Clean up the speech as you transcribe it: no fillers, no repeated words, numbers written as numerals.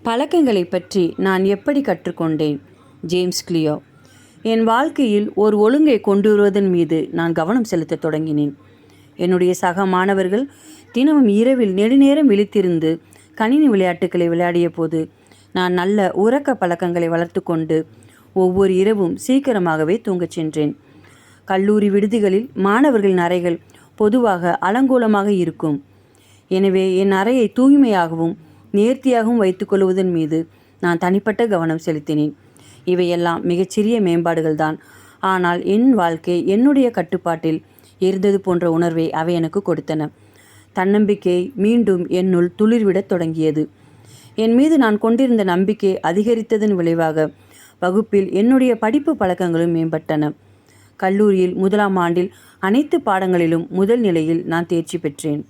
பழக்கங்களை பற்றி நான் எப்படி கற்றுக்கொண்டேன்? James clear. என் வாழ்க்கையில் ஒரு ஒழுங்கை கொண்டு வருவதன் மீது நான் கவனம் செலுத்த தொடங்கினேன். என்னுடைய சக மாணவர்கள் தினமும் இரவில் நெடுநேரம் விழித்திருந்து கணினி விளையாட்டுக்களை விளையாடிய போது நான் நல்ல உறக்க பழக்கங்களை வளர்த்து கொண்டு ஒவ்வொரு இரவும் சீக்கிரமாகவே தூங்கச் சென்றேன். கல்லூரி விடுதிகளில் மாணவர்களின் அறைகள் பொதுவாக அலங்கோலமாக இருக்கும். எனவே என் அறையை தூய்மையாகவும் நேர்த்தியாகவும் வைத்துக்கொள்வதன் மீது நான் தனிப்பட்ட கவனம் செலுத்தினேன். இவையெல்லாம் மிகச்சிறிய மேம்பாடுகள் தான், ஆனால் என் வாழ்க்கை என்னுடைய கட்டுப்பாட்டில் இருந்தது போன்ற உணர்வை அவை எனக்கு கொடுத்தன. தன்னம்பிக்கை மீண்டும் என்னுள் துளிர்விடத் தொடங்கியது. என் மீது நான் கொண்டிருந்த நம்பிக்கை அதிகரித்ததன் விளைவாக வகுப்பில் என்னுடைய படிப்பு பழக்கங்களும் மேம்பட்டன. கல்லூரியில் 1ஆம் ஆண்டில் அனைத்து பாடங்களிலும் முதல் நிலையில் நான் தேர்ச்சி பெற்றேன்.